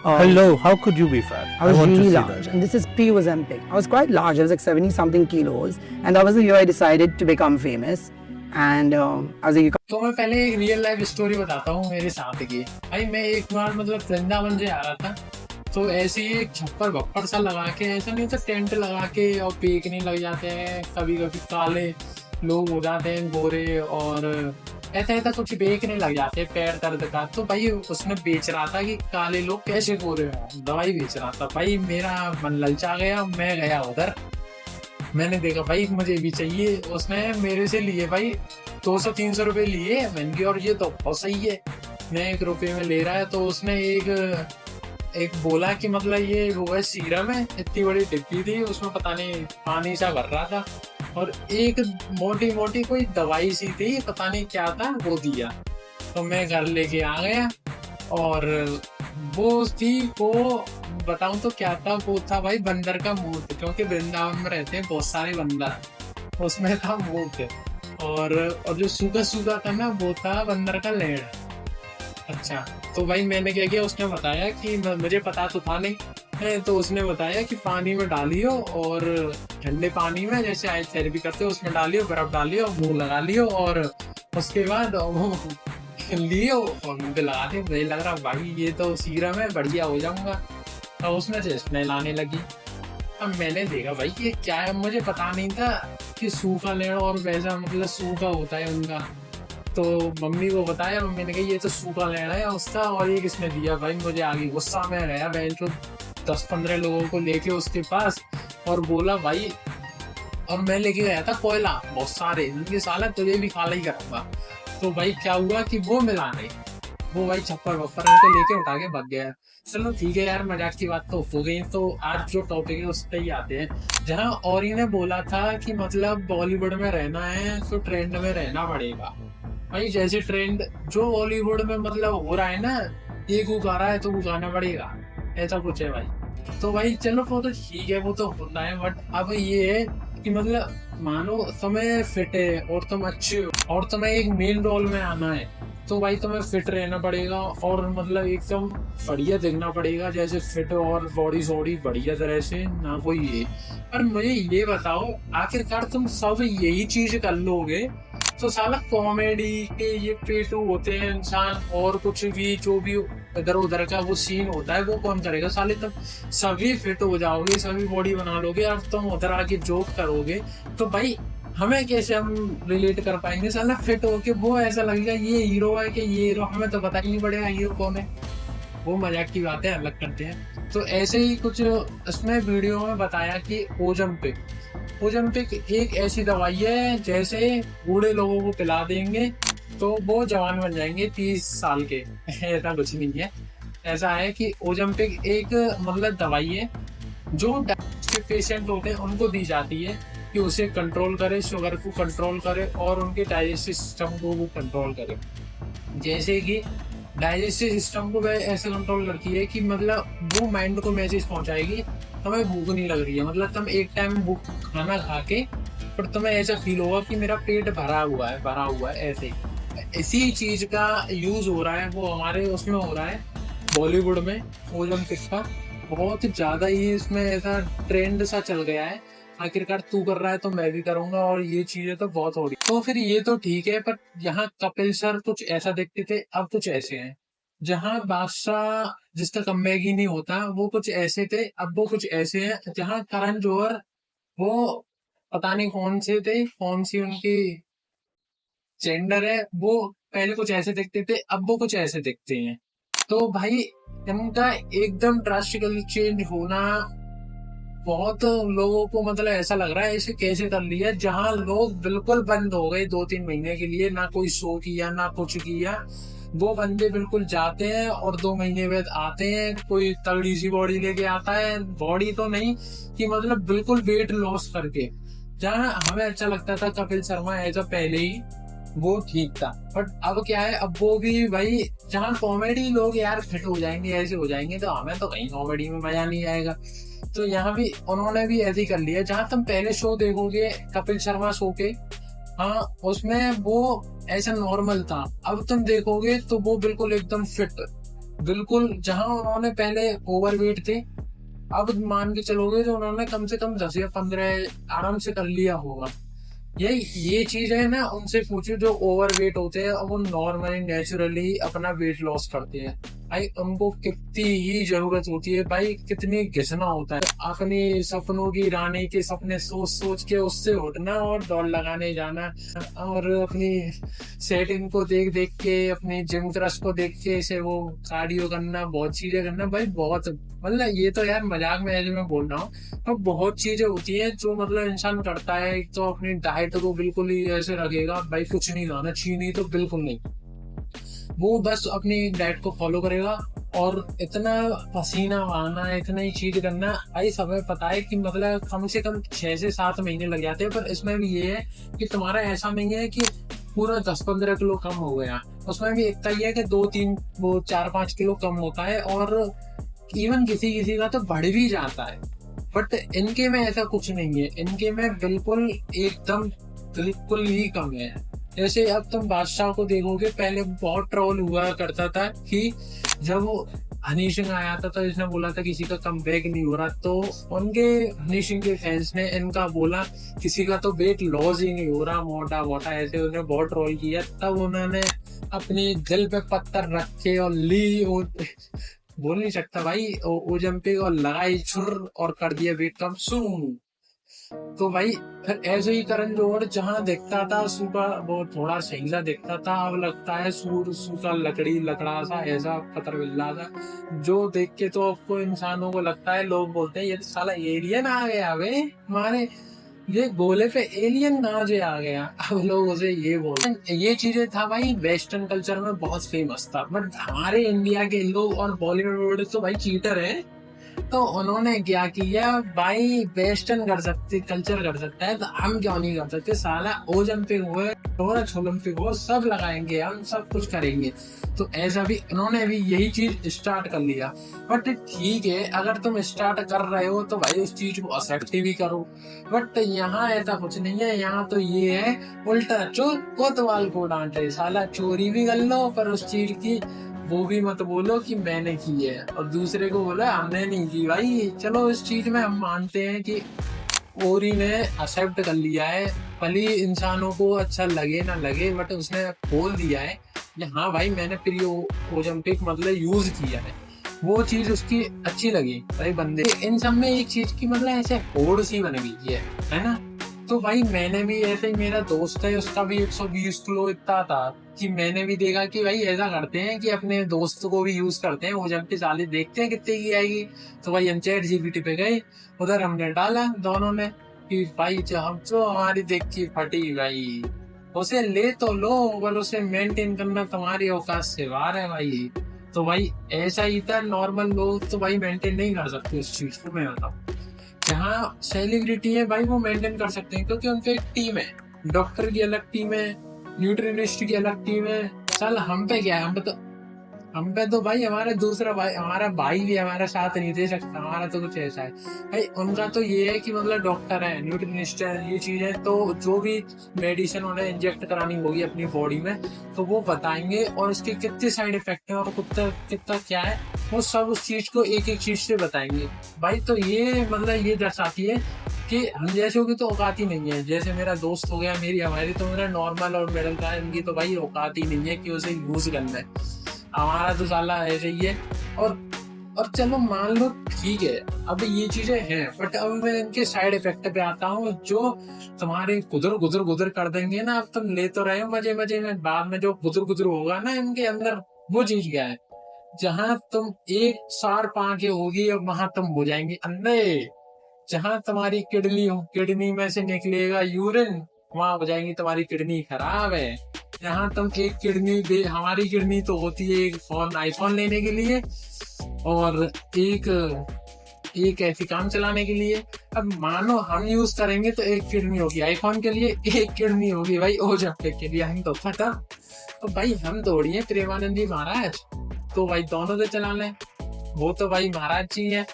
Hello, how could you be fat? I was want to really see large, that. and this is pre-Ozempic. I was quite large. I was like 70 something kilos, and that was the year I decided to become famous. And I was like, तो मैं पहले एक real life story बताता हूँ मेरे साथ की। भाई मैं एक बार मतलब वृंदावन से आ रहा था, तो ऐसे ही एक छप्पर भप्पर सा लगा के, ऐसा नहीं था टेंट लगा के और बेचने लग जाते हैं। कभी कभी काले लोग हो जाते हैं गोरे, और ऐसा ऐसा कुछ बेचने लग जाते हैं पैर दर्द का। तो भाई उसने बेच रहा था कि काले लोग कैसे गोरे हो, दवाई बेच रहा था। भाई मेरा मन ललचा गया, मैं गया उधर। मैंने देखा भाई मुझे भी चाहिए। उसने मेरे से लिए भाई 200-300 रुपए लिए। मैंने कहा और ये तो बहुत सही है, मैं 1 रुपये में ले रहा है। तो उसने एक बोला कि मतलब ये वो है सीरम है, इतनी बड़ी डिब्बी थी, उसमें पता नहीं पानी सा भर रहा था, और एक मोटी मोटी कोई दवाई सी थी, पता नहीं क्या था, वो दिया। तो मैं घर लेके आ गया, और वो थी वो बताऊं तो क्या था, वो था भाई बंदर का मूत, क्योंकि वृंदावन में रहते हैं बहुत सारे बंदर। उसमें था मूत, और जो सूखा सूखा था ना वो था बंदर का लेड़। अच्छा, तो भाई मैंने क्या किया, उसने बताया कि मुझे पता तो था नहीं, तो उसने बताया कि पानी में डालियो, और ठंडे पानी में जैसे आइस थेरेपी करते हो उसमें डालियो, बर्फ डालियो, मुंह लगा लियो, और उसके बाद वो लियो और मुंह पे लगा दियो। मुझे लग रहा भाई ये तो सीरम है, बढ़िया हो जाऊंगा। तो उसमें से स्मेल आने लगी। अब मैंने देखा भाई ये क्या है, मुझे पता नहीं था कि सूखा लेना और वैसा मतलब सूखा होता है उनका। तो मम्मी को बताया, मम्मी ने कहा ये तो सूखा लेना है उसका, और ये किसने दिया। भाई मुझे आगे गुस्सा में गया, बहन जो 10-15 लोगों को लेके उसके पास, और बोला भाई, और मैं लेके गया था कोयला बहुत सारे, उनके साला तुझे भी खाला ही करूंगा। तो भाई क्या हुआ कि वो मिला नहीं, वो भाई छप्पर वप्पर को लेके उठा के भाग गया। चलो ठीक है यार, मजाक की बात तो हो गई। तो आज जो टॉपिक है उस पर ही आते हैं, जहाँ औरी ने बोला था कि मतलब बॉलीवुड में रहना है तो ट्रेंड में रहना पड़ेगा। भाई जैसे ट्रेंड जो बॉलीवुड में मतलब हो रहा है ना, एक गा रहा है तो गाना पड़ेगा, ऐसा कुछ है भाई। तो भाई चलो वो तो ठीक है, वो तो होना है, बट अब ये है कि मतलब मानो तुम्हें फिट है और तुम अच्छे हो और तुम्हें एक मेन रोल में आना है, तो भाई तुम्हें फिट रहना पड़ेगा, और मतलब एकदम बढ़िया दिखना पड़ेगा, जैसे फिट और बॉडी सॉडी बढ़िया तरह से ना कोई ये। पर मुझे ये बताओ, आखिरकार तुम सब यही चीज कर लोगे तो साला कॉमेडी के ये पेटू होते हैं इंसान, और कुछ भी जो भी इधर उधर का वो सीन होता है वो कौन करेगा। साले तुम सभी फिट हो जाओगे, सभी बॉडी बना लोगे, और तुम उधर आके जोक करोगे, तो भाई हमें कैसे हम रिलेट कर पाएंगे। साला फिट होके वो ऐसा लगेगा ये हीरो है कि ये हीरो, हमें तो पता ही नहीं पड़ेगा हीरो कौन है। वो मजाक की बातें अलग करते हैं। तो ऐसे ही कुछ इसमें वीडियो में बताया कि ओजम्पिक एक ऐसी दवाई है, जैसे बूढ़े लोगों को पिला देंगे तो वो जवान बन जाएंगे 30 साल के। ऐसा कुछ नहीं है, ऐसा है कि ओजम्पिक एक मतलब दवाई है जो डायबिटीज पेशेंट होते हैं उनको दी जाती है, कि उसे कंट्रोल करे, शुगर को कंट्रोल करे, और उनके डाइजेस्टिव सिस्टम को वो कंट्रोल करे। जैसे कि डाइजेस्टिव सिस्टम को वह ऐसे कंट्रोल करती है कि मतलब वो माइंड को मैसेज पहुंचाएगी हमें भूख नहीं लग रही है, मतलब तुम एक टाइम भूख खाना खा के पर तुम्हें ऐसा फील होगा कि मेरा पेट भरा हुआ है। ऐसे इसी चीज का यूज हो रहा है, वो हमारे उसमें हो रहा है बॉलीवुड में। ओलंपिक का बहुत ज्यादा ही इसमें ऐसा ट्रेंड सा चल गया है, आखिरकार तू कर रहा है तो मैं भी करूंगा, और ये चीजें तो बहुत हो रही। तो फिर ये तो ठीक है, पर यहाँ कपिल सर कुछ ऐसा देखते थे, अब कुछ ऐसे हैं। जहाँ बादशाह जिसका कमबैक ही नहीं होता वो कुछ ऐसे थे, अब वो कुछ ऐसे हैं। जहाँ करण जौहर वो पता नहीं कौन से थे, कौन सी उनकी जेंडर है, वो पहले कुछ ऐसे दिखते थे, अब वो कुछ ऐसे दिखते हैं। तो भाई इनका एकदम ड्रास्टिकली चेंज होना बहुत लोगों को मतलब ऐसा लग रहा है इसे कैसे कर लिया। जहां लोग बिल्कुल बंद हो गए 2-3 महीने के लिए, ना कोई शो किया ना कुछ किया, वो बंदे बिल्कुल जाते हैं और 2 महीने बाद आते हैं, कोई तगड़ी सी बॉडी लेके आता है, बॉडी तो नहीं कि मतलब बिल्कुल वेट लॉस करके। जहाँ हमें अच्छा लगता था कपिल शर्मा एज अ पहले ही वो ठीक था, बट अब क्या है, अब वो भी भाई जहाँ कॉमेडी लोग यार फिट हो जाएंगे ऐसे हो जाएंगे, तो हमें तो कहीं कॉमेडी में मजा नहीं आएगा। तो यहाँ भी उन्होंने भी ऐसे ही कर लिया। जहाँ तुम पहले शो देखोगे कपिल शर्मा शो के, हाँ उसमें वो ऐसा नॉर्मल था, अब तुम देखोगे तो वो बिल्कुल एकदम फिट, बिल्कुल जहां उन्होंने पहले ओवरवेट थे, अब मान के चलोगे तो उन्होंने कम से कम 10 या 15 आराम से कर लिया होगा। ये चीज है ना, उनसे पूछो जो ओवरवेट होते हैं वो नॉर्मली नेचुरली अपना वेट लॉस करते हैं भाई, उनको कितनी ही जरूरत होती है भाई, कितनी घिसना होता है अपने सपनों की रानी के सपने सोच सोच के उससे उठना और दौड़ लगाने जाना, और अपनी सेटिंग को देख देख के अपनी जिम क्रश को देख के इसे वो कार्डियो करना, बहुत चीजें करना भाई, बहुत मतलब ये तो यार मजाक में है जो मैं बोल रहा हूँ, तो बहुत चीजें होती है जो मतलब इंसान करता है। एक तो अपनी डाइट को बिल्कुल ही ऐसे रखेगा भाई, कुछ नहीं खाना, चीनी तो बिल्कुल नहीं, वो बस अपनी डाइट को फॉलो करेगा और इतना पसीना बहाना, इतना ही चीज करना भाई, समय पता है कि मतलब कम से कम 6 से 7 महीने लग जाते हैं। पर इसमें भी ये है कि तुम्हारा ऐसा नहीं है कि पूरा 10-15 किलो कम हो गया, उसमें भी इतना ही है कि 2-3 वो 4-5 किलो कम होता है, और इवन किसी किसी का तो बढ़ भी जाता है। बट इनके में ऐसा कुछ नहीं है, इनके में बिल्कुल एकदम बिल्कुल ही कम है। जैसे अब तुम बादशाह को देखोगे, पहले बहुत ट्रोल हुआ करता था कि जब हनी सिंह आया था तो इसने बोला था किसी का कम बैक नहीं हो रहा, तो उनके हनी सिंह के फैंस ने इनका बोला किसी का तो वेट लॉस ही नहीं हो रहा, मोटा मोटा ऐसे उन्हें बहुत ट्रोल किया। तब उन्होंने अपनी दिल पे पत्थर रख के और ली और बोल नहीं सकता भाई, ओजम्पिक और लगाई छुर और कर दिया वेट कम सुन। तो भाई फिर ऐसे ही करण जौहर जहाँ दिखता था सुबह वो थोड़ा सही सा दिखता था, अब लगता है सूर सूखा लकड़ी लकड़ा सा ऐसा पत्थर बिल्ला सा, जो देख के तो आपको इंसानों को लगता है, लोग बोलते हैं ये तो साला एलियन आ गया बे, हमारे ये गोले पे एलियन नाजे आ गया, अब लोग उसे ये बोलते हैं। ये चीजें था भाई वेस्टर्न कल्चर में बहुत फेमस था, बट हमारे इंडिया के लोग और बॉलीवुड तो भाई चीटर है, तो उन्होंने क्या किया भाई, वेस्टर्न कर सकते कल्चर कर सकता है तो हम क्यों नहीं कर सकते, साला ओलंपिक हुए ओलंपिक हो सब लगाएंगे, हम सब कुछ करेंगे। तो ऐसा भी उन्होंने भी यही चीज स्टार्ट कर लिया। बट ठीक है, अगर तुम स्टार्ट कर रहे हो तो भाई उस चीज को एक्सेप्ट भी करो, बट यहाँ ऐसा कुछ नहीं है, यहाँ तो ये है उल्टा चोर कोतवाल को डांटे, साला चोरी भी कर लो पर उस चीज की वो भी मत बोलो कि मैंने की है, और दूसरे को बोला हमने नहीं की। भाई चलो इस चीज में हम मानते हैं कि ओरी ने एक्सेप्ट कर लिया है, भले इंसानों को अच्छा लगे ना लगे, बट उसने बोल दिया है कि हाँ भाई मैंने प्री ओलंपिक मतलब यूज किया है, वो चीज उसकी अच्छी लगी भाई बंदे। इन सब में एक चीज की मतलब ऐसे होड़ सी बन गई है ना। तो भाई मैंने भी ऐसे ही, मेरा दोस्त है उसका भी 120 किलो इतना था कि मैंने भी देखा कि भाई ऐसा करते हैं कि अपने दोस्त को भी यूज करते हैं, वो जब की साली देखते हैं कितने की आएगी। तो भाई हम ChatGPT पे गए, उधर हमने डाला दोनों ने कि भाई हम तो हमारी देख की फटी भाई, उसे ले तो लो पर उसे मेंटेन करना तुम्हारी औकात से बाहर है भाई। तो भाई ऐसा ही था, नॉर्मल लोग तो भाई मेंटेन नहीं कर सकते उस चीज को, मैं बताऊँ। जहाँ सेलिब्रिटी है भाई वो मेंटेन कर सकते हैं, क्योंकि उनकी एक टीम है, डॉक्टर की अलग टीम है, न्यूट्रिनिस्ट की अलग टीम है। चल हम पे क्या है, हम पे तो भाई हमारा दूसरा भाई, हमारा भाई भी हमारा साथ नहीं दे सकता, हमारा तो कुछ ऐसा है भाई। उनका तो ये है कि मतलब डॉक्टर है, न्यूट्रिनिस्ट है, ये चीज है, तो जो भी मेडिसिन उन्हें इंजेक्ट करानी होगी अपनी बॉडी में तो वो बताएंगे, और इसके कितने साइड इफेक्ट है और कितना कितना क्या है, वो सब उस चीज को एक एक चीज से बताएंगे भाई। तो ये मतलब ये दर्शाती है कि हम जैसे की तो औकात ही नहीं है। जैसे मेरा दोस्त हो गया, मेरी हमारी तो मेरा नॉर्मल और मिडिल क्लास, इनकी तो भाई औकात ही नहीं है कि उसे यूज करना है, हमारा तो साला ऐसे ही है। और चलो मान लो ठीक है, अब ये चीजें हैं, बट अब मैं इनके साइड इफेक्ट पे आता हूँ जो तुम्हारे गुदर गुदर गुदर कर देंगे ना। अब तुम ले तो रहे हो मजे मजे में, बाद में जो गुदर गुदर होगा ना इनके अंदर, वो चीज क्या है, जहां तुम एक सार पाके होगी और वहां तुम हो जाएंगे अंधे। जहां तुम्हारी किडनी में से निकलेगा यूरिन, वहां हो जाएंगी तुम्हारी किडनी खराब है। जहाँ तुम एक किडनी, हमारी किडनी तो होती है एक फोन आईफोन लेने के लिए और एक ऐसी काम चलाने के लिए। अब मानो हम यूज करेंगे तो एक किडनी होगी आईफोन के लिए, एक किडनी होगी भाई ओलंपिक के लिए, हम तो पता। तो भाई हम दौड़ी है प्रेमानंद जी महाराज, तो भाई दोनों से चला लें, वो तो भाई महाराज जी है।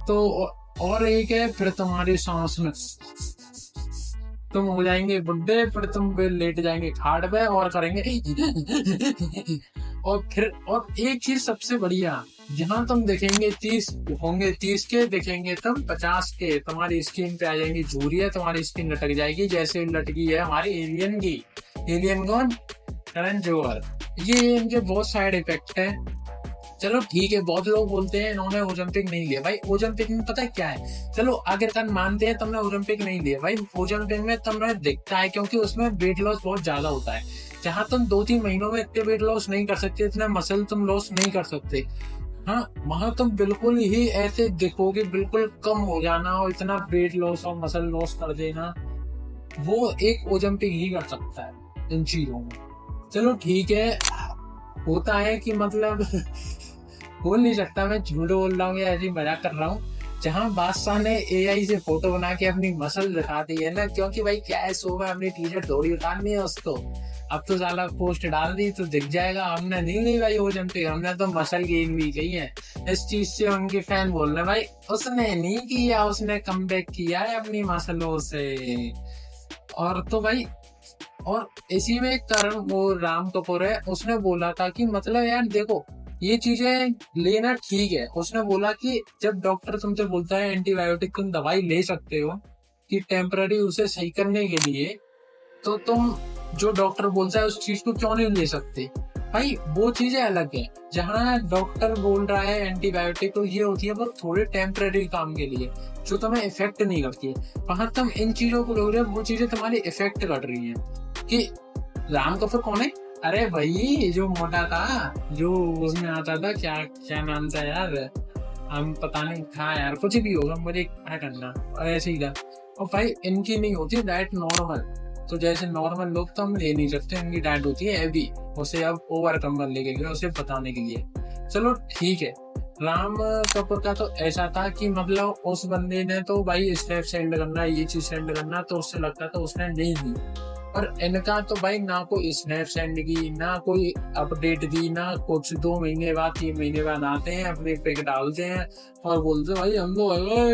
तो और एक है फिर तुम्हारी सांस में तुम हो जाएंगे बुड्ढे, फिर तुम लेट जाएंगे खाट पे और करेंगे और एक चीज सबसे बढ़िया, जहाँ तुम देखेंगे 30 होंगे, 30 के देखेंगे तुम 50 के, तुम्हारी स्किन पे आ जाएंगी झुर्रियां, तुम्हारी स्किन लटक जाएगी जैसे लटकी है हमारी एलियन की। एलियन कौन? करण जौहर। ये इनके बहुत साइड इफेक्ट है। चलो ठीक है, बहुत लोग बोलते हैं इन्होंने ओलंपिक नहीं लिया। भाई ओलंपिक में पता है क्या है, चलो आखिरकार मानते हैं तुमने ओलंपिक नहीं लिया। भाई ओलंपिक में तुम्हें दिखता है क्योंकि उसमें वेट लॉस बहुत ज्यादा होता है। जहाँ तुम 2-3 महीनों में इतने वेट लॉस नहीं कर सकते, इतना मसल तुम लॉस नहीं कर सकते, हाँ वहां तुम बिल्कुल ही ऐसे दिखोगे, बिल्कुल कम हो जाना और इतना वेट लॉस और मसल लॉस कर देना, वो एक ओलंपिक ही कर सकता है इन चीजों में। चलो ठीक है, होता है कि मतलब बोल नहीं सकता, मैं झूठ बोल रहा हूँ या ऐसे मजाक कर रहा हूँ। जहाँ बादशाह ने एआई से फोटो बना के अपनी मसल दिखा दी है ना, क्योंकि भाई क्या है, शो में अपनी टी शर्ट थोड़ी उतारनी है उसको, अब तो साला पोस्ट डाल दी तो दिख जाएगा। हमने नहीं ली भाई ओलंपिक, हमने तो मसल गेन भी की है। इस चीज से उनके फैन बोल रहे भाई उसने नहीं किया, उसने कमबैक किया है अपनी मसलों से। और तो भाई, और इसी में करण वो राम कपूर है, उसने बोला था कि मतलब यार देखो ये चीजें लेना ठीक है। उसने बोला कि जब डॉक्टर तुमसे बोलता है एंटीबायोटिक तुम दवाई ले सकते हो कि टेम्पररी उसे सही करने के लिए, तो तुम जो डॉक्टर बोलता है उस चीज को क्यों नहीं ले सकते? भाई वो चीजें अलग है। जहाँ डॉक्टर बोल रहा है एंटीबायोटिक, तो ये होती है बस थोड़े टेम्पररी काम के लिए जो तुम्हें इफेक्ट नहीं करती है। वहां तुम इन चीजों को लोग रहे हो, वो चीजें तुम्हारी इफेक्ट कर रही है। कि राम कपूर कौन है? अरे भाई जो मोटा था, जो उसमें आता था, क्या क्या नाम था यार, हम पता नहीं था यार, कुछ भी होगा, मुझे क्या करना, ऐसे ही था। और भाई इनकी नहीं होती डाइट नॉर्मल, तो जैसे नॉर्मल लोग तो हम ले नहीं सकते, इनकी डाइट होती है हैवी, उसे अब ओवरकम करने के लिए, उसे बताने के लिए। चलो ठीक है, राम कपूर का तो ऐसा था कि मतलब उस बंदे ने तो भाई स्टेप सेंड करना, ये चीज सेंड करना, तो उससे लगता था उसने नहीं दी। और इनका तो भाई ना कोई स्नैप सेंड की, ना कोई अपडेट दी, ना कुछ। 2 महीने बाद 3 महीने बाद आते हैं, अपने पिक डालते हैं और बोलते हैं भाई हम लोग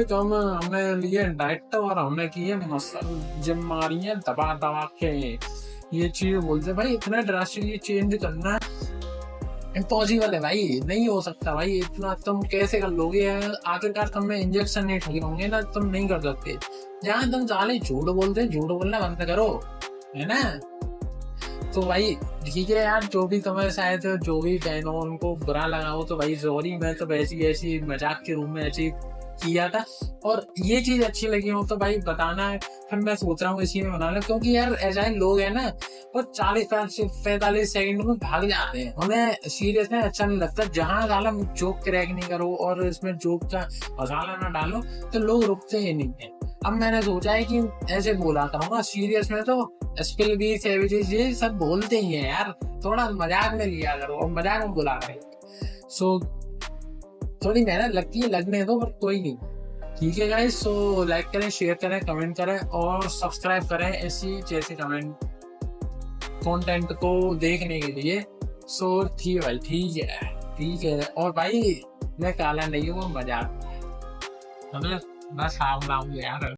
हमने लिए डाइट और हमने की है मसल जिम मारी है दबा दबा के, ये चीज बोलते हैं। भाई इतना ड्रास्टिकली चेंज करना इम्पॉसिबल है भाई, नहीं हो सकता भाई, इतना तुम कैसे कर लोगे? आखिरकार तुम में इंजेक्शन नहीं ठगे होंगे ना, तुम नहीं कर सकते। जहाँ तुम साले झूठ बोलते हैं, झूठ बोलना बंद करो, है ना? तो भाई ठीक है यार, जो भी तुम्हें शायद जो भी फैन हो उनको बुरा लगा हो तो भाई सॉरी, मैं तो ऐसी मजाक के रूम में ऐसी किया था। और ये चीज अच्छी लगी हो तो भाई बताना है, फिर मैं सोच रहा हूँ इसी में बना लो, क्योंकि यार ऐसा लोग है ना वो 40-45 सेकंड में भाग जाते हैं, उन्हें सीरियस में अच्छा नहीं लगता। जहाँ साला जोक क्रैक नहीं करो और इसमें जोक का मसाला ना डालो तो लोग रुकते ही नहीं है। अब मैंने सोचा है कि ऐसे बोला करूंगा, सीरियस में तो स्पिल भी सेविजेस ये सब बोलते ही है यार, थोड़ा मजाक में लिया करो और मजाक में बुला करो। सो थोड़ी मेहनत लगती है, लगने दो, पर कोई नहीं, ठीक है गाइस। सो लाइक करें, शेयर करें, कमेंट करें और सब्सक्राइब करें ऐसी जैसे कमेंट कंटेंट को देखने के लिए। सो ठीक है भाई, ठीक है। और भाई मैं काला नहीं हूँ, मजाक, मतलब बस हाम यार।